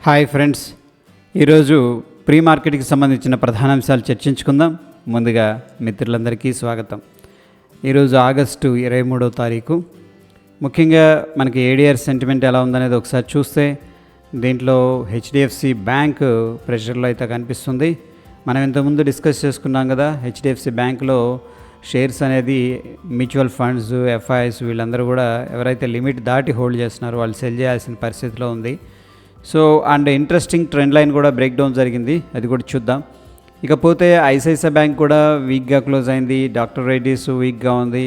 Hi friends, ఈరోజు pre మార్కెట్కి సంబంధించిన ప్రధానాంశాలు చర్చించుకుందాం. ముందుగా మిత్రులందరికీ స్వాగతం. ఈరోజు ఆగస్టు 23వ తారీఖు. ముఖ్యంగా మనకి ఏడిఆర్ సెంటిమెంట్ ఎలా ఉందనేది ఒకసారి చూస్తే దీంట్లో హెచ్డిఎఫ్సి బ్యాంక్ ప్రెషర్లో అయితే కనిపిస్తుంది. మనం ఇంతకుముందు డిస్కస్ చేసుకున్నాం కదా, హెచ్డిఎఫ్సి బ్యాంక్లో షేర్స్ అనేది మ్యూచువల్ ఫండ్స్, ఎఫ్ఐఎస్ వీళ్ళందరూ కూడా ఎవరైతే లిమిట్ దాటి హోల్డ్ చేస్తున్నారో వాళ్ళు సెల్ చేయాల్సిన పరిస్థితిలో ఉంది. So and interesting trend line కూడా బ్రేక్ డౌన్ జరిగింది, అది కూడా చూద్దాం. ఇకపోతే ఐసిఐసిఐ బ్యాంక్ కూడా వీక్గా క్లోజ్ అయింది. డాక్టర్ రెడ్డీస్ వీక్గా ఉంది.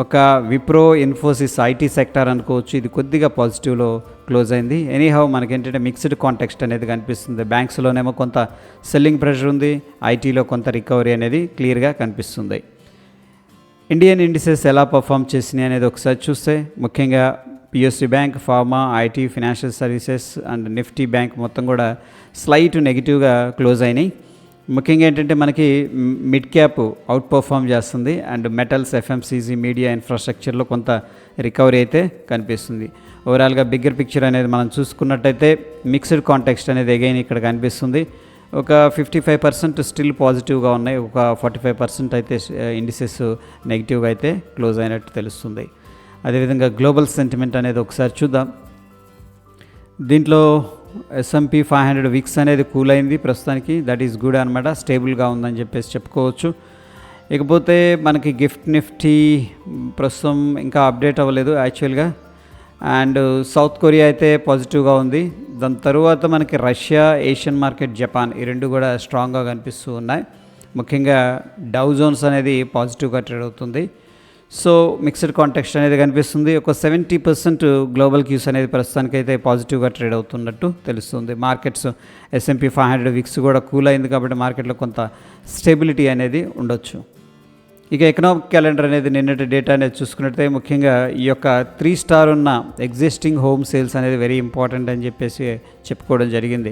ఒక విప్రో, ఇన్ఫోసిస్ ఐటీ సెక్టార్ అనుకోవచ్చు, ఇది కొద్దిగా పాజిటివ్లో క్లోజ్ అయింది. ఎనీహౌ మనకేంటంటే మిక్స్డ్ కాంటెక్స్ట్ అనేది కనిపిస్తుంది. బ్యాంక్స్లోనేమో కొంత సెల్లింగ్ ప్రెషర్ ఉంది, ఐటీలో కొంత రికవరీ అనేది క్లియర్గా కనిపిస్తుంది. ఇండియన్ ఇండిసెస్ ఎలా పర్ఫామ్ చేసినాయి అనేది ఒకసారి చూస్తే ముఖ్యంగా PSC bank, pharma, IT, financial services and Nifty bank మొత్తం కూడా స్లైట్ నెగిటివ్గా క్లోజ్ అయినాయి. ముఖ్యంగా ఏంటంటే మనకి మిడ్ క్యాప్ అవుట్ పర్ఫామ్ చేస్తుంది అండ్ మెటల్స్, ఎఫ్ఎంసీజీ, మీడియా, ఇన్ఫ్రాస్ట్రక్చర్లో కొంత రికవరీ అయితే కనిపిస్తుంది. ఓవరాల్గా బిగ్గర్ పిక్చర్ అనేది మనం చూసుకున్నట్టయితే మిక్స్డ్ కాంటెక్స్ట్ అనేది అగైన్ ఇక్కడ కనిపిస్తుంది. ఒక 55% స్టిల్ పాజిటివ్గా ఉన్నాయి, ఒక 45% అయితే ఇండిసెస్ నెగిటివ్గా అయితే క్లోజ్ అయినట్టు తెలుస్తుంది. అదేవిధంగా గ్లోబల్ సెంటిమెంట్ అనేది ఒకసారి చూద్దాం. దీంట్లో S&P 500 విక్స్ అనేది కూల్ అయింది ప్రస్తుతానికి, దట్ ఈస్ గుడ్ అనమాట, స్టేబుల్గా ఉందని చెప్పేసి చెప్పుకోవచ్చు. ఇకపోతే మనకి గిఫ్ట్ నిఫ్టీ ప్రస్తుతం ఇంకా అప్డేట్ అవ్వలేదు యాక్చువల్గా. అండ్ సౌత్ కొరియా అయితే పాజిటివ్గా ఉంది. దాని తరువాత మనకి రష్యా, ఏషియన్ మార్కెట్, జపాన్ ఈ రెండు కూడా స్ట్రాంగ్గా కనిపిస్తూ ఉన్నాయి. ముఖ్యంగా డౌ జోన్స్ అనేది పాజిటివ్గా ట్రేడ్ అవుతుంది. సో మిక్స్డ్ కాంటెక్స్ట్ అనేది కనిపిస్తుంది. ఒక 70% గ్లోబల్ క్యూస్ అనేది ప్రస్తుతానికైతే పాజిటివ్గా ట్రేడ్ అవుతున్నట్టు తెలుస్తుంది. మార్కెట్స్ S&P 500 విక్స్ కూడా కూల్ అయింది కాబట్టి మార్కెట్లో కొంత స్టెబిలిటీ అనేది ఉండొచ్చు. ఇక ఎకనామిక్ క్యాలెండర్ అనేది నిన్నటి డేటా అనేది చూసుకున్నట్లయితే ముఖ్యంగా ఈ యొక్క 3 స్టార్ ఉన్న ఎగ్జిస్టింగ్ హోమ్ సేల్స్ అనేది వెరీ ఇంపార్టెంట్ అని చెప్పేసి చెప్పుకోవడం జరిగింది.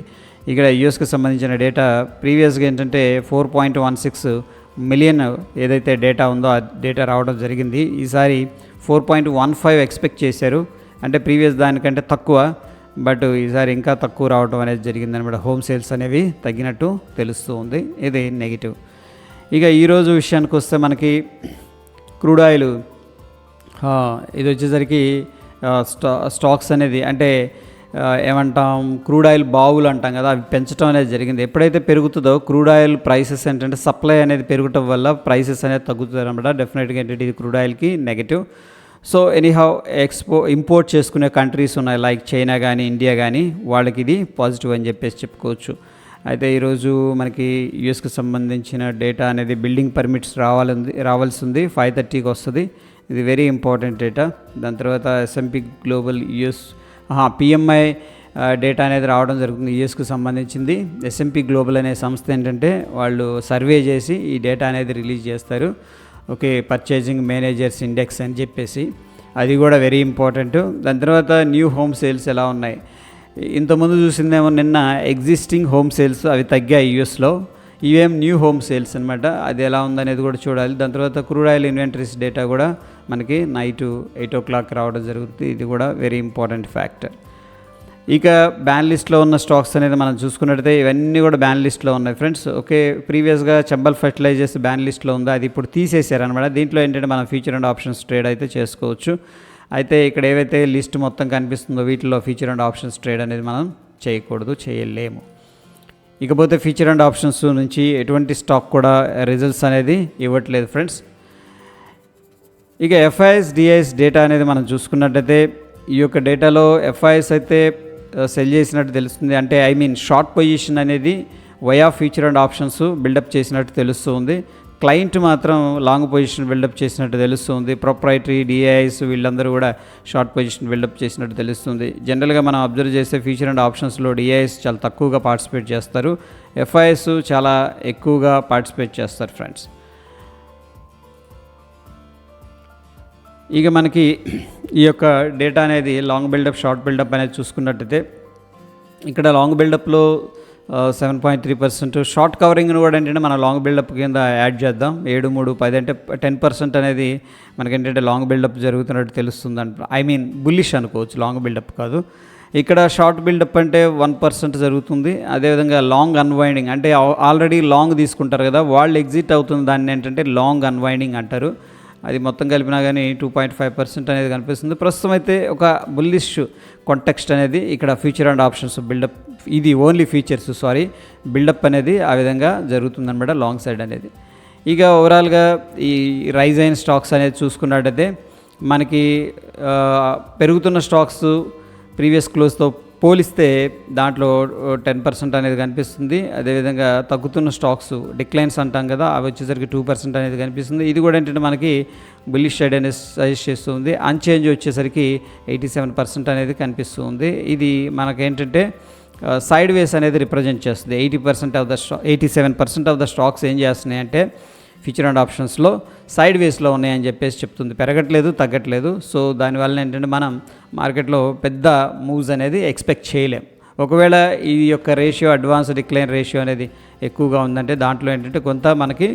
ఇక్కడ యూఎస్కి సంబంధించిన డేటా ప్రీవియస్గా ఏంటంటే 4.16 మిలియన్ ఏదైతే డేటా ఉందో ఆ డేటా రావడం జరిగింది. ఈసారి 4.15 ఎక్స్పెక్ట్ చేశారు, అంటే ప్రీవియస్ దానికంటే తక్కువ, బట్ ఈసారి ఇంకా తక్కువ రావడం అనేది జరిగిందనమాట. హోమ్ సేల్స్ అనేవి తగ్గినట్టు తెలుస్తూ ఉంది, ఇది నెగిటివ్. ఇక ఈరోజు విషయానికి వస్తే మనకి క్రూడ్ ఆయిల్ ఇది వచ్చేసరికి స్టాక్స్ అనేది అంటే ఏమంటాం, క్రూడ్ ఆయిల్ బావులు అంటాం కదా, అవి పెంచడం అనేది జరిగింది. ఎప్పుడైతే పెరుగుతుందో క్రూడ్ ఆయిల్ ప్రైసెస్ ఏంటంటే సప్లై అనేది పెరగటం వల్ల ప్రైసెస్ అనేది తగ్గుతుంది అనమాట. డెఫినెట్గా ఏంటంటే ఇది క్రూడ్ ఆయిల్కి నెగిటివ్. సో ఎనీహౌ ఇంపోర్ట్ చేసుకునే కంట్రీస్ ఉన్నాయి లైక్ చైనా కానీ, ఇండియా కానీ, వాళ్ళకి ఇది పాజిటివ్ అని చెప్పేసి చెప్పుకోవచ్చు. అయితే ఈరోజు మనకి యూఎస్కి సంబంధించిన డేటా అనేది బిల్డింగ్ పర్మిట్స్ రావాల్సి ఉంది, 5:30కి వస్తుంది. ఇది వెరీ ఇంపార్టెంట్ డేటా. దాని తర్వాత S&P global US PMI data అనేది రావడం జరుగుతుంది యూఎస్కి సంబంధించింది. S&P గ్లోబల్ అనే సంస్థ ఏంటంటే వాళ్ళు సర్వే చేసి ఈ డేటా అనేది రిలీజ్ చేస్తారు. ఓకే, పర్చేజింగ్ మేనేజర్స్ ఇండెక్స్ అని చెప్పేసి, అది కూడా వెరీ ఇంపార్టెంట్. దాని తర్వాత న్యూ హోమ్ సేల్స్ ఎలా ఉన్నాయి, ఇంతకుముందు చూసిందేమో నిన్న ఎగ్జిస్టింగ్ హోమ్ సేల్స్ అవి తగ్గాయి యూఎస్లో, ఇవేం న్యూ హోమ్ సేల్స్ అనమాట. అది ఎలా ఉందనేది కూడా చూడాలి. దాని తర్వాత క్రూడ్ ఆయిల్ ఇన్వెంటరీస్ డేటా కూడా మనకి నైట్ 8 o'clock రావడం జరుగుతుంది, ఇది కూడా వెరీ ఇంపార్టెంట్ ఫ్యాక్టర్. ఇక బ్యాన్ లిస్ట్లో ఉన్న స్టాక్స్ అనేది మనం చూసుకున్నట్టయితే ఇవన్నీ కూడా బ్యాన్ లిస్ట్లో ఉన్నాయి ఫ్రెండ్స్. ఓకే, ప్రీవియస్గా చంబల్ ఫెర్టిలైజర్స్ బ్యాన్ లిస్ట్లో ఉంది, అది ఇప్పుడు తీసేశారనమాట. దీంట్లో ఏంటంటే మనం ఫ్యూచర్ అండ్ ఆప్షన్స్ ట్రేడ్ అయితే చేసుకోవచ్చు. అయితే ఇక్కడ ఏవైతే లిస్ట్ మొత్తం కనిపిస్తుందో వీటిలో ఫ్యూచర్ అండ్ ఆప్షన్స్ ట్రేడ్ అనేది మనం చేయకూడదు, చేయలేము. ఇకపోతే ఫ్యూచర్ అండ్ ఆప్షన్స్ నుంచి ఎటువంటి స్టాక్ కూడా రిజల్ట్స్ అనేది ఇవ్వట్లేదు ఫ్రెండ్స్. ఇక ఎఫ్ఐఎస్, డిఐఎస్ డేటా అనేది మనం చూసుకున్నట్టయితే ఈ యొక్క డేటాలో ఎఫ్ఐఎస్ అయితే సెల్ చేసినట్టు తెలుస్తుంది, అంటే షార్ట్ పొజిషన్ అనేది via future and options buildup చేసినట్టు తెలుస్తుంది. క్లయింట్ మాత్రం లాంగ్ పొజిషన్ బిల్డప్ చేసినట్టు తెలుస్తుంది. ప్రొప్రైటరీ, డిఐఎస్ వీళ్ళందరూ కూడా షార్ట్ పొజిషన్ బిల్డప్ చేసినట్టు తెలుస్తుంది. జనరల్గా మనం అబ్జర్వ్ చేస్తే ఫ్యూచర్ అండ్ ఆప్షన్స్లో డిఐఎస్ చాలా తక్కువగా పార్టిసిపేట్ చేస్తారు, ఎఫ్ఐఎస్ చాలా ఎక్కువగా పార్టిసిపేట్ చేస్తారు ఫ్రెండ్స్. ఇక మనకి ఈ యొక్క డేటా అనేది లాంగ్ బిల్డప్, షార్ట్ బిల్డప్ అనేది చూసుకున్నట్టయితే ఇక్కడ లాంగ్ బిల్డప్లో 7.3%, షార్ట్ కవరింగ్ను కూడా ఏంటంటే మన లాంగ్ బిల్డప్ కింద యాడ్ చేద్దాం. 7, 3, 10 అంటే 10% అనేది మనకేంటంటే లాంగ్ బిల్డప్ జరుగుతున్నట్టు తెలుస్తుంది. బుల్లిష్ అనుకోవచ్చు, లాంగ్ బిల్డప్ కాదు. ఇక్కడ షార్ట్ బిల్డప్ అంటే 1% జరుగుతుంది. అదేవిధంగా లాంగ్ అన్వైండింగ్ అంటే ఆల్రెడీ లాంగ్ తీసుకుంటారు కదా, వాళ్ళు ఎగ్జిట్ అవుతుంది, దాన్ని ఏంటంటే లాంగ్ అన్వైండింగ్ అంటారు. అది మొత్తం కలిపినా కానీ 2.5% అనేది కనిపిస్తుంది. ప్రస్తుతం అయితే ఒక బుల్లిష్ కాంటెక్స్ట్ అనేది ఇక్కడ ఫ్యూచర్ అండ్ ఆప్షన్స్ బిల్డప్, ఇది ఓన్లీ ఫీచర్స్ బిల్డప్ అనేది ఆ విధంగా జరుగుతుందన్నమాట లాంగ్ సైడ్ అనేది. ఇక ఓవరాల్గా ఈ రైజ్ అయిన స్టాక్స్ అనేది చూసుకున్నట్టయితే మనకి పెరుగుతున్న స్టాక్స్ ప్రీవియస్ క్లోజ్తో పోలిస్తే దాంట్లో 10% అనేది కనిపిస్తుంది. అదేవిధంగా తగ్గుతున్న స్టాక్స్ డిక్లైన్స్ అంటాం కదా, అవి వచ్చేసరికి 2% అనేది కనిపిస్తుంది. ఇది కూడా ఏంటంటే మనకి బుల్లిష్ సైడ్ అనేది సజెస్ట్ చేస్తుంది. అన్చేంజ్ వచ్చేసరికి 87% అనేది కనిపిస్తుంది. ఇది మనకేంటంటే సైడ్ వేస్ అనేది రిప్రజెంట్ చేస్తుంది. 87% ఆఫ్ ద స్టాక్స్ ఏం చేస్తున్నాయి అంటే ఫ్యూచర్ అండ్ ఆప్షన్స్లో సైడ్ వేస్లో ఉన్నాయని చెప్పేసి చెప్తుంది, పెరగట్లేదు తగ్గట్లేదు. సో దానివల్ల ఏంటంటే మనం మార్కెట్లో పెద్ద మూవ్స్ అనేది ఎక్స్పెక్ట్ చేయలేం. ఒకవేళ ఈ యొక్క రేషియో అడ్వాన్స్ డిక్లైన్ రేషియో అనేది ఎక్కువగా ఉందంటే దాంట్లో ఏంటంటే కొంత మనకి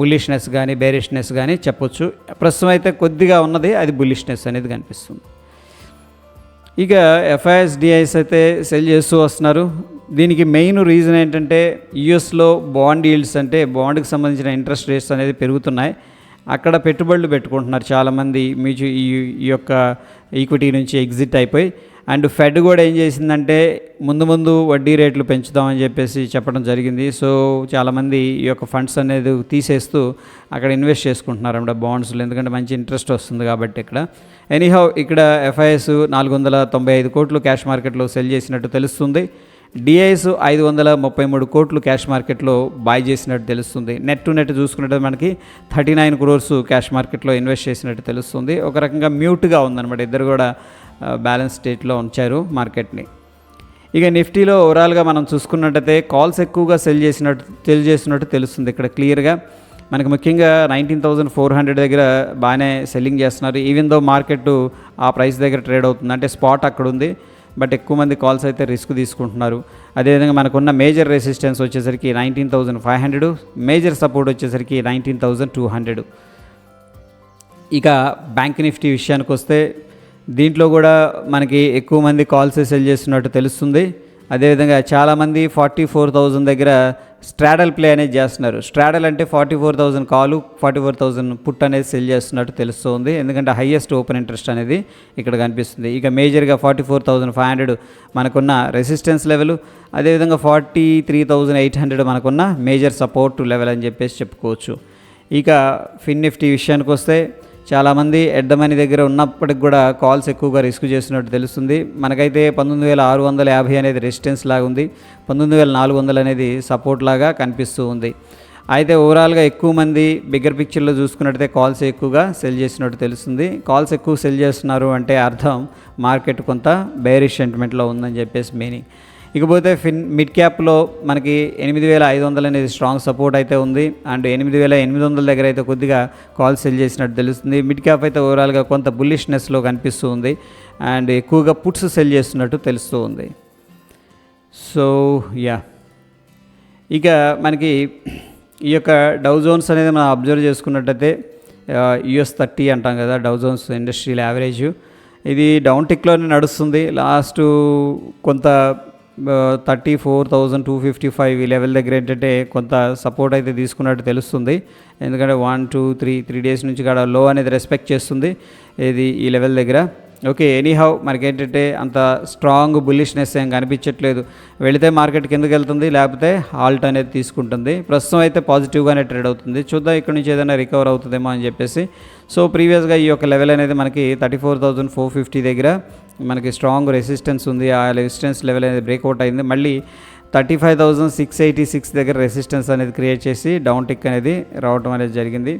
బుల్లిష్నెస్ కానీ బేరిష్నెస్ కానీ చెప్పొచ్చు. ప్రస్తుతం అయితే కొద్దిగా ఉన్నది అది బుల్లిష్నెస్ అనేది కనిపిస్తుంది. ఇక ఎఫ్ఐఎస్డిఐస్ అయితే సెల్ చేస్తూ వస్తున్నారు. దీనికి మెయిన్ రీజన్ ఏంటంటే యుఎస్లో బాండ్ ఈల్డ్స్ అంటే బాండ్కి సంబంధించిన ఇంట్రెస్ట్ రేట్స్ అనేది పెరుగుతున్నాయి. అక్కడ పెట్టుబడులు పెట్టుకుంటున్నారు చాలామంది ఈ యొక్క ఈక్విటీ నుంచి ఎగ్జిట్ అయిపోయి. అండ్ ఫెడ్ కూడా ఏం చేసిందంటే ముందు వడ్డీ రేట్లు పెంచుదామని చెప్పేసి చెప్పడం జరిగింది. సో చాలామంది ఈ యొక్క ఫండ్స్ అనేది తీసేస్తూ అక్కడ ఇన్వెస్ట్ చేసుకుంటున్నారు అన్నమాట బాండ్స్లో, ఎందుకంటే మంచి ఇంట్రెస్ట్ వస్తుంది కాబట్టి. ఎనీహౌ ఇక్కడ ఎఫ్ఐఎస్ 495 కోట్లు క్యాష్ మార్కెట్లో సెల్ చేసినట్టు తెలుస్తుంది. డిఐఎస్ 533 కోట్లు క్యాష్ మార్కెట్లో బాయ్ చేసినట్టు తెలుస్తుంది. నెట్ టు నెట్ చూసుకున్నట్టు మనకి 39 crores క్యాష్ మార్కెట్లో ఇన్వెస్ట్ చేసినట్టు తెలుస్తుంది. ఒక రకంగా మ్యూట్గా ఉందన్నమాట, ఇద్దరు కూడా బ్యాలెన్స్ స్టేట్లో ఉంచారు మార్కెట్ని. ఇక నిఫ్టీలో ఓవరాల్గా మనం చూసుకున్నట్టయితే కాల్స్ ఎక్కువగా సెల్ చేసినట్టు తెలుస్తుంది. ఇక్కడ క్లియర్గా మనకి ముఖ్యంగా 19,400 దగ్గర బాగానే సెల్లింగ్ చేస్తున్నారు. ఈవెన్ దో మార్కెట్ ఆ ప్రైస్ దగ్గర ట్రేడ్ అవుతుంది, అంటే స్పాట్ అక్కడ ఉంది, బట్ ఎక్కువ మంది కాల్స్ అయితే రిస్క్ తీసుకుంటున్నారు. అదేవిధంగా మనకున్న మేజర్ రెసిస్టెన్స్ వచ్చేసరికి 19,500, మేజర్ సపోర్ట్ వచ్చేసరికి 19,200. ఇక బ్యాంక్ నిఫ్టీ విషయానికి వస్తే దీంట్లో కూడా మనకి ఎక్కువ మంది కాల్స్ సెల్ చేస్తున్నట్టు తెలుస్తుంది. అదేవిధంగా చాలామంది 44,000 దగ్గర స్ట్రాడల్ ప్లే అనేది చేస్తున్నారు. స్ట్రాడల్ అంటే 44,000 కాలు 44,000 పుట్ అనేది సెల్ చేస్తున్నట్టు తెలుస్తుంది, ఎందుకంటే హైయెస్ట్ ఓపెన్ ఇంట్రెస్ట్ అనేది ఇక్కడ కనిపిస్తుంది. ఇక మేజర్గా 44,500 మనకున్న రెసిస్టెన్స్ లెవెల్, అదేవిధంగా 43,800 మనకున్న మేజర్ సపోర్ట్ లెవెల్ అని చెప్పేసి చెప్పుకోవచ్చు. ఇక ఫిన్ నిఫ్టీ విషయానికి వస్తే చాలామంది ఎడ్డ మనీ దగ్గర ఉన్నప్పటికి కూడా కాల్స్ ఎక్కువగా రిస్క్ చేస్తున్నట్టు తెలుస్తుంది. మనకైతే 19,650 అనేది రెసిస్టెన్స్ లాగా ఉంది, 19,400 అనేది సపోర్ట్ లాగా కనిపిస్తూ ఉంది. అయితే ఓవరాల్గా ఎక్కువ మంది బిగ్గర్ పిక్చర్లో చూసుకున్నట్టయితే కాల్స్ ఎక్కువగా సెల్ చేసినట్టు తెలుస్తుంది. కాల్స్ ఎక్కువ సెల్ చేస్తున్నారు అంటే అర్థం మార్కెట్ కొంత బేరిష్ సెంటిమెంట్లో ఉందని చెప్పేసి మీనింగ్. ఇకపోతే మిడ్ క్యాప్లో మనకి 8,500 అనేది స్ట్రాంగ్ సపోర్ట్ అయితే ఉంది. అండ్ 8,800 దగ్గర అయితే కొద్దిగా కాల్ సెల్ చేసినట్టు తెలుస్తుంది. మిడ్ క్యాప్ అయితే ఓవరాల్గా కొంత బుల్లిష్నెస్లో కనిపిస్తూ ఉంది అండ్ ఎక్కువగా పుట్స్ సెల్ చేస్తున్నట్టు తెలుస్తూ ఉంది. సో ఇక మనకి ఈ యొక్క డౌ జోన్స్ అనేది మనం అబ్జర్వ్ చేసుకున్నట్టయితే US30 అంటాం కదా, డౌ జోన్స్ ఇండస్ట్రియల్ యావరేజ్, ఇది డౌన్ టిక్లోనే నడుస్తుంది. లాస్ట్ కొంత 34,255 ఈ లెవెల్ దగ్గర ఏంటంటే కొంత సపోర్ట్ అయితే తీసుకున్నట్టు తెలుస్తుంది, ఎందుకంటే 1 2 3 డేస్ నుంచి కూడా లో అనేది రెస్పెక్ట్ చేస్తుంది ఇది ఈ లెవెల్ దగ్గర. ఓకే, ఎనీహౌ మనకేంటంటే అంత స్ట్రాంగ్ బుల్లిష్నెస్ ఏం కనిపించట్లేదు. వెళితే మార్కెట్ కిందకి వెళ్తుంది, లేకపోతే హాల్ట్ అనేది తీసుకుంటుంది. ప్రస్తుతం అయితే పాజిటివ్గానే ట్రేడ్ అవుతుంది. చూద్దాం ఇక్కడ నుంచి ఏదైనా రికవర్ అవుతుందేమో అని చెప్పేసి. సో ప్రీవియస్గా ఈ యొక్క లెవెల్ అనేది మనకి 34,450 దగ్గర మనకి స్ట్రాంగ్ రెసిస్టెన్స్ ఉంది. ఆ రెసిస్టెన్స్ లెవెల్ అనేది బ్రేక్అవుట్ అయింది. మళ్ళీ 35,686 దగ్గర రెసిస్టెన్స్ అనేది క్రియేట్ చేసి డౌన్ టిక్ అనేది రావడం అనేది జరిగింది.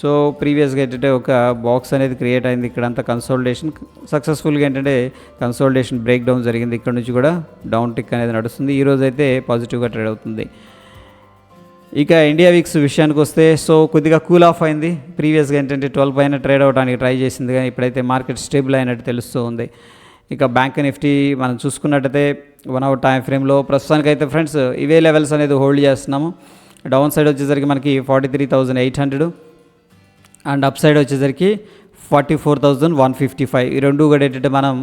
సో ప్రీవియస్గా ఏంటంటే ఒక బాక్స్ అనేది క్రియేట్ అయింది, ఇక్కడంతా కన్సోలిడేషన్ సక్సెస్ఫుల్గా ఏంటంటే కన్సోలిడేషన్ బ్రేక్ డౌన్ జరిగింది. ఇక్కడ నుంచి కూడా డౌన్ టిక్ అనేది నడుస్తుంది. ఈరోజు అయితే పాజిటివ్గా ట్రేడ్ అవుతుంది. ఇక ఇండియా వీక్స్ విషయానికి వస్తే సో కొద్దిగా కూల్ ఆఫ్ అయింది. ప్రీవియస్గా ఏంటంటే 12 పైన ట్రేడ్ అవ్వడానికి ట్రై చేసింది, కానీ ఇప్పుడైతే మార్కెట్ స్టేబుల్ అయినట్టు తెలుస్తూ ఉంది. ఇక బ్యాంక్ నిఫ్టీ మనం చూసుకున్నట్టయితే 1 hour టైం ఫ్రేమ్లో ప్రస్తుతానికైతే ఫ్రెండ్స్ ఇవే లెవెల్స్ అనేది హోల్డ్ చేస్తున్నాము. డౌన్ సైడ్ వచ్చేసరికి మనకి 43,800 అండ్ అప్ సైడ్ వచ్చేసరికి 44,155 ఈ రెండు కూడా ఏంటంటే మనం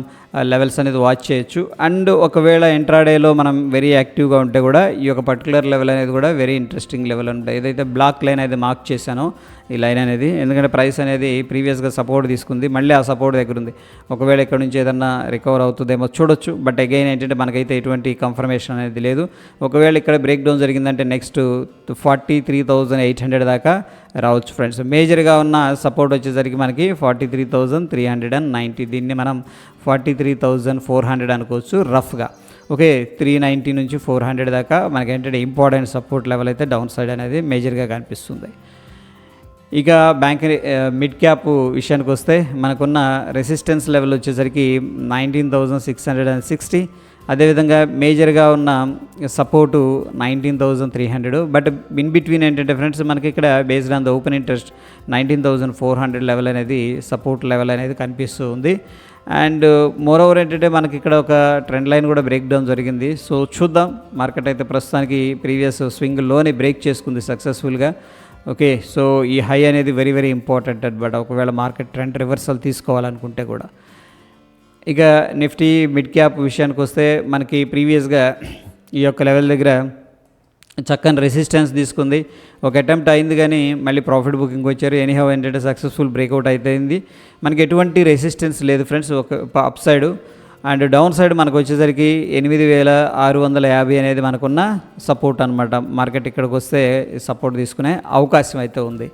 లెవెల్స్ అనేది వాచ్ చేయొచ్చు. అండ్ ఒకవేళ ఇంట్రాడేలో మనం వెరీ యాక్టివ్గా ఉంటే కూడా ఈ యొక్క పర్టికులర్ లెవెల్ అనేది కూడా వెరీ ఇంట్రెస్టింగ్ లెవెల్ ఉంటుంది. ఏదైతే బ్లాక్ లైన్ అయితే మార్క్ చేశానో ఈ లైన్ అనేది, ఎందుకంటే ప్రైస్ అనేది ప్రీవియస్గా సపోర్ట్ తీసుకుంది, మళ్ళీ ఆ సపోర్ట్ దగ్గర ఉంది. ఒకవేళ ఇక్కడ నుంచి ఏదన్నా రికవర్ అవుతుందేమో చూడొచ్చు. బట్ అగైన్ ఏంటంటే మనకైతే ఎటువంటి కన్ఫర్మేషన్ అనేది లేదు. ఒకవేళ ఇక్కడ బ్రేక్ డౌన్ జరిగిందంటే నెక్స్ట్ 43,800 దాకా రావచ్చు ఫ్రెండ్స్. మేజర్గా ఉన్న సపోర్ట్ వచ్చేసరికి మనకి 43,390, దీన్ని మనం 43,400 అనుకోవచ్చు రఫ్గా. ఓకే, 390 నుంచి 400 దాకా మనకి ఏంటంటే ఇంపార్టెంట్ సపోర్ట్ లెవెల్ అయితే డౌన్ సైడ్ అనేది మేజర్గా కనిపిస్తుంది. ఇక బ్యాంక్ మిడ్ క్యాప్ విషయానికి వస్తే మనకున్న రెసిస్టెన్స్ లెవెల్ వచ్చేసరికి 19,660, అదేవిధంగా మేజర్గా ఉన్న సపోర్టు 19,300. బట్ ఇన్ బిట్వీన్ ఏంటంటే ఫ్రెండ్స్ మనకి ఇక్కడ based on the open interest 19,400 level అనేది సపోర్ట్ లెవెల్ అనేది కనిపిస్తూ ఉంది. అండ్ మోర్ ఓవర్ ఏంటంటే మనకి ఇక్కడ ఒక ట్రెండ్ లైన్ కూడా బ్రేక్ డౌన్ జరిగింది. సో చూద్దాం, మార్కెట్ అయితే ప్రస్తుతానికి ప్రీవియస్ స్వింగ్లోనే బ్రేక్ చేసుకుంది సక్సెస్ఫుల్గా. ఓకే, సో ఈ హై అనేది వెరీ వెరీ ఇంపార్టెంట్ అనమాట ఒకవేళ మార్కెట్ ట్రెండ్ రివర్సల్ తీసుకోవాలనుకుంటే కూడా. ఇక నిఫ్టీ మిడ్ క్యాప్ విషయానికి వస్తే మనకి ప్రీవియస్గా ఈ యొక్క లెవెల్ దగ్గర చక్కని రెసిస్టెన్స్ తీసుకుంది, ఒక అటెంప్ట్ అయింది కానీ మళ్ళీ ప్రాఫిట్ బుకింగ్ వచ్చారు. ఎనీహౌ ఏంటంటే సక్సెస్ఫుల్ బ్రేక్అవుట్ అయిపోయింది. మనకి ఎటువంటి రెసిస్టెన్స్ లేదు ఫ్రెండ్స్ ఒక up side. And down side మనకు వచ్చేసరికి 8,650 అనేది మనకున్న సపోర్ట్ అనమాట. మార్కెట్ ఇక్కడికి వస్తే సపోర్ట్ తీసుకునే అవకాశం అయితే ఉంది.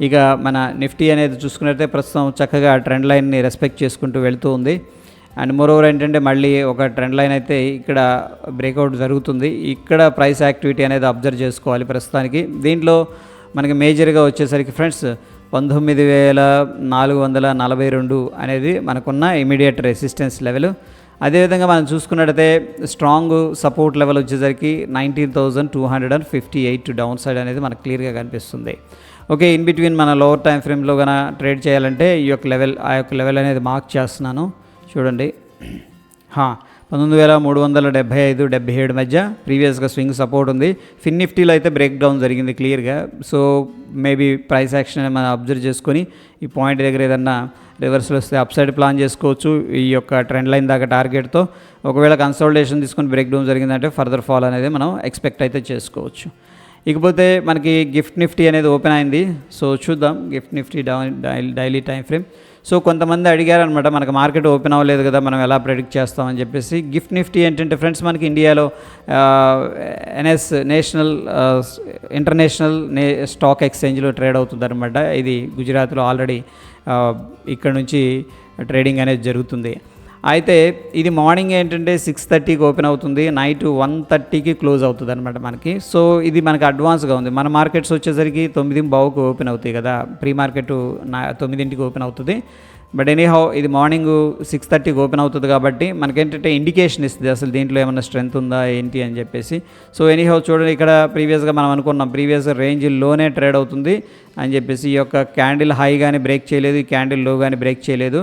ఇక మన నిఫ్టీ అనేది చూసుకున్నట్లయితే ప్రస్తుతం చక్కగా ట్రెండ్ లైన్ని రెస్పెక్ట్ చేసుకుంటూ వెళ్తూ ఉంది. అండ్ మోరోవర్ ఏంటంటే మళ్ళీ ఒక ట్రెండ్ లైన్ అయితే ఇక్కడ బ్రేక్అవుట్ జరుగుతుంది. ఇక్కడ ప్రైస్ యాక్టివిటీ అనేది అబ్జర్వ్ చేసుకోవాలి ప్రస్తుతానికి. దీంట్లో మనకి మేజర్గా వచ్చేసరికి ఫ్రెండ్స్ 19,442 అనేది మనకున్న ఇమీడియట్ రెసిస్టెన్స్ లెవెల్. అదేవిధంగా మనం చూసుకున్నట్టయితే స్ట్రాంగ్ సపోర్ట్ లెవెల్ వచ్చేసరికి 19,258 డౌన్ సైడ్ అనేది మనకు క్లియర్గా కనిపిస్తుంది. ఓకే, ఇన్ బిట్వీన్ మన లోవర్ టైం ఫ్రేమ్లో కన్నా ట్రేడ్ చేయాలంటే ఈ యొక్క లెవెల్ లెవెల్ అనేది మార్క్ చేస్తున్నాను చూడండి. 19,375-77 మధ్య ప్రీవియస్గా స్వింగ్ సపోర్ట్ ఉంది. ఫిన్ నిఫ్టీలో అయితే బ్రేక్ డౌన్ జరిగింది క్లియర్గా. సో మేబీ ప్రైస్ యాక్షన్ మనం అబ్జర్వ్ చేసుకొని ఈ పాయింట్ దగ్గర ఏదన్నా రివర్సల్ వస్తే అప్ సైడ్ ప్లాన్ చేసుకోవచ్చు ఈ యొక్క ట్రెండ్ లైన్ దాకా టార్గెట్తో. ఒకవేళ కన్సల్టేషన్ తీసుకొని బ్రేక్ డౌన్ జరిగిందంటే ఫర్దర్ ఫాల్ అనేది మనం ఎక్స్పెక్ట్ అయితే చేసుకోవచ్చు. ఇకపోతే మనకి గిఫ్ట్ నిఫ్టీ అనేది ఓపెన్ అయింది. సో చూద్దాం gift Nifty daily time frame. So కొంతమంది అడిగారనమాట, మనకు మార్కెట్ ఓపెన్ అవ్వలేదు కదా, మనం ఎలా ప్రెడిక్ట్ చేస్తామని చెప్పేసి. గిఫ్ట్ నిఫ్టీ ఏంటంటే ఫ్రెండ్స్ మనకి ఇండియాలో నేషనల్ ఇంటర్నేషనల్ స్టాక్ ఎక్స్చేంజ్లో ట్రేడ్ అవుతుంది అనమాట. ఇది గుజరాత్లో ఆల్రెడీ ఇక్కడ నుంచి ట్రేడింగ్ అనేది జరుగుతుంది. అయితే ఇది మార్నింగ్ ఏంటంటే 6:30కి ఓపెన్ అవుతుంది, నైట్ 1:30కి క్లోజ్ అవుతుంది అనమాట మనకి. సో ఇది మనకి అడ్వాన్స్గా ఉంది. మన మార్కెట్స్ వచ్చేసరికి 9:15కి ఓపెన్ అవుతాయి కదా, ప్రీ మార్కెట్ 9ంటికి ఓపెన్ అవుతుంది. బట్ ఎనీహౌ ఇది మార్నింగ్ 6:30కి ఓపెన్ అవుతుంది కాబట్టి మనకేంటంటే ఇండికేషన్ ఇస్తుంది అసలు దీంట్లో ఏమైనా స్ట్రెంత్ ఉందా ఏంటి అని చెప్పేసి. సో ఎనీహౌ చూడండి, ఇక్కడ ప్రీవియస్గా మనం అనుకున్నాం ప్రీవియస్ రేంజ్లోనే ట్రేడ్ అవుతుంది అని చెప్పేసి. ఈ యొక్క క్యాండిల్ హై కానీ బ్రేక్ చేయలేదు, ఈ క్యాండిల్ లో కానీ బ్రేక్ చేయలేదు.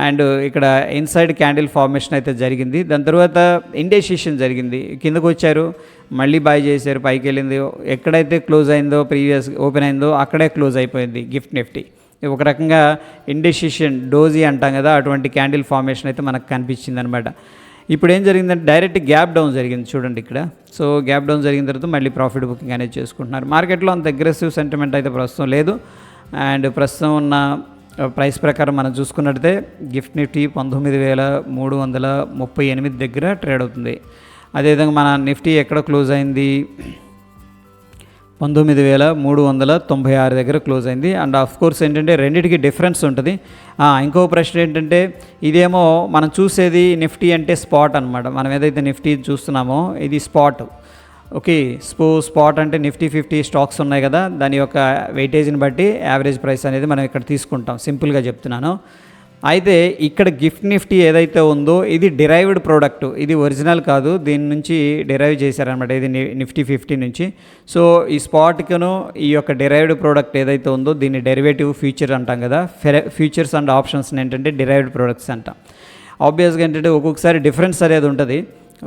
అండ్ ఇక్కడ ఇన్సైడ్ క్యాండిల్ ఫార్మేషన్ అయితే జరిగింది. దాని తర్వాత ఇండెసిషన్ జరిగింది, కిందకు వచ్చారు మళ్ళీ బై చేశారు, పైకి వెళ్ళింది. ఎక్కడైతే క్లోజ్ అయిందో ప్రీవియస్ ఓపెన్ అయిందో అక్కడే క్లోజ్ అయిపోయింది గిఫ్ట్ నిఫ్టీ. ఒక రకంగా ఇండెసిషన్ డోజీ అంటాం కదా, అటువంటి క్యాండిల్ ఫార్మేషన్ అయితే మనకు కనిపించింది అనమాట. ఇప్పుడు ఏం జరిగిందంటే డైరెక్ట్ గ్యాప్ డౌన్ జరిగింది చూడండి ఇక్కడ. సో గ్యాప్ డౌన్ జరిగిన తర్వాత మళ్ళీ ప్రాఫిట్ బుకింగ్ అనేది చేసుకుంటున్నారు. మార్కెట్లో అంత అగ్రెసివ్ సెంటిమెంట్ అయితే ప్రస్తుతం లేదు. అండ్ ప్రస్తుతం ఉన్న ప్రైస్ ప్రకారం మనం చూసుకున్నట్టయితే గిఫ్ట్ నిఫ్టీ 19,338 దగ్గర ట్రేడ్ అవుతుంది. అదేవిధంగా మన నిఫ్టీ ఎక్కడ క్లోజ్ అయింది, 19,396 దగ్గర క్లోజ్ అయింది. అండ్ ఆఫ్ కోర్స్ ఏంటంటే రెండింటికి డిఫరెన్స్ ఉంటుంది. ఇంకో ప్రశ్న ఏంటంటే ఇదేమో మనం చూసేది నిఫ్టీ అంటే స్పాట్ అనమాట. మనం ఏదైతే నిఫ్టీ చూస్తున్నామో ఇది స్పాట్. ఓకే, స్పాట్ అంటే నిఫ్టీ 50 స్టాక్స్ ఉన్నాయి కదా, దాని యొక్క వెయిటేజ్ని బట్టి యావరేజ్ ప్రైస్ అనేది మనం ఇక్కడ తీసుకుంటాం, సింపుల్గా చెప్తున్నాను. అయితే ఇక్కడ గిఫ్ట్ నిఫ్టీ ఏదైతే ఉందో ఇది డిరైవ్డ్ ప్రోడక్ట్, ఇది ఒరిజినల్ కాదు, దీని నుంచి డిరైవ్ చేశారనమాట, ఇది నిఫ్టీ 50 నుంచి. సో ఈ స్పాట్కును ఈ యొక్క డిరైవ్డ్ ప్రోడక్ట్ ఏదైతే ఉందో దీన్ని డెరివేటివ్ ఫ్యూచర్ అంటాం కదా, ఫ్యూచర్స్ అండ్ ఆప్షన్స్ ఏంటంటే డిరైవ్డ్ ప్రోడక్ట్స్ అంటాం. ఆబ్వియస్గా ఏంటంటే ఒక్కొక్కసారి డిఫరెన్స్ అనేది ఉంటుంది.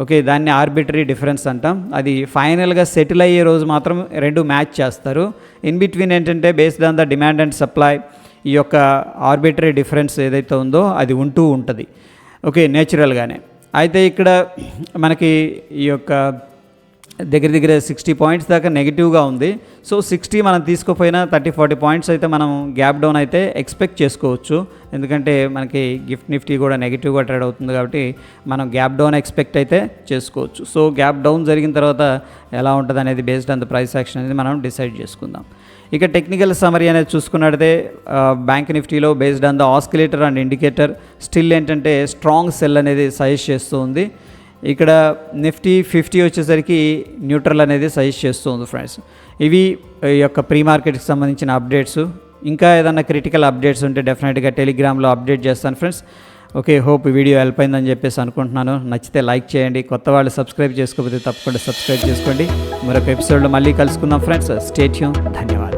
ఓకే, దాన్ని ఆర్బిటరీ డిఫరెన్స్ అంటాం. అది ఫైనల్గా సెటిల్ అయ్యే రోజు మాత్రం రెండు మ్యాచ్ చేస్తారు. ఇన్ బిట్వీన్ ఏంటంటే based on the demand and supply ఈ యొక్క ఆర్బిటరీ డిఫరెన్స్ ఏదైతే ఉందో అది ఉంటూ ఉంటుంది, ఓకే, నేచురల్గానే. అయితే ఇక్కడ మనకి ఈ యొక్క దగ్గర దగ్గర 60 పాయింట్స్ దాకా నెగిటివ్గా ఉంది. సో 60 మనం తీసుకోపోయినా 30-40 పాయింట్స్ అయితే మనం గ్యాప్ డౌన్ అయితే ఎక్స్పెక్ట్ చేసుకోవచ్చు. ఎందుకంటే మనకి గిఫ్ట్ నిఫ్టీ కూడా నెగిటివ్గా ట్రేడ్ అవుతుంది కాబట్టి మనం గ్యాప్ డౌన్ ఎక్స్పెక్ట్ అయితే చేసుకోవచ్చు. సో గ్యాప్ డౌన్ జరిగిన తర్వాత ఎలా ఉంటుంది అనేది based on the price action అనేది మనం డిసైడ్ చేసుకుందాం. ఇక టెక్నికల్ సమరీ అనేది చూసుకున్నట్లయితే బ్యాంక్ నిఫ్టీలో based on the oscillator and indicator still ఏంటంటే స్ట్రాంగ్ సెల్ అనేది సజెస్ట్ చేస్తూ ఉంది. ఇక్కడ నిఫ్టీ 50 వచ్చేసరికి న్యూట్రల్ అనేది సజెస్ట్ చేస్తుంది ఫ్రెండ్స్. ఇవి ఈ యొక్క ప్రీ మార్కెట్కి సంబంధించిన అప్డేట్స్. ఇంకా ఏదైనా క్రిటికల్ అప్డేట్స్ ఉంటే డెఫినెట్గా టెలిగ్రామ్లో అప్డేట్ చేస్తాను friends. Okay, hope video help అయిందని చెప్పేసి అనుకుంటున్నాను. నచ్చితే లైక్ చేయండి, కొత్త వాళ్ళు సబ్స్క్రైబ్ చేసుకోకపోతే తప్పకుండా సబ్స్క్రైబ్ చేసుకోండి. మరొక ఎపిసోడ్లో మళ్ళీ కలుసుకుందాం ఫ్రెండ్స్. Stay tune. ధన్యవాదాలు.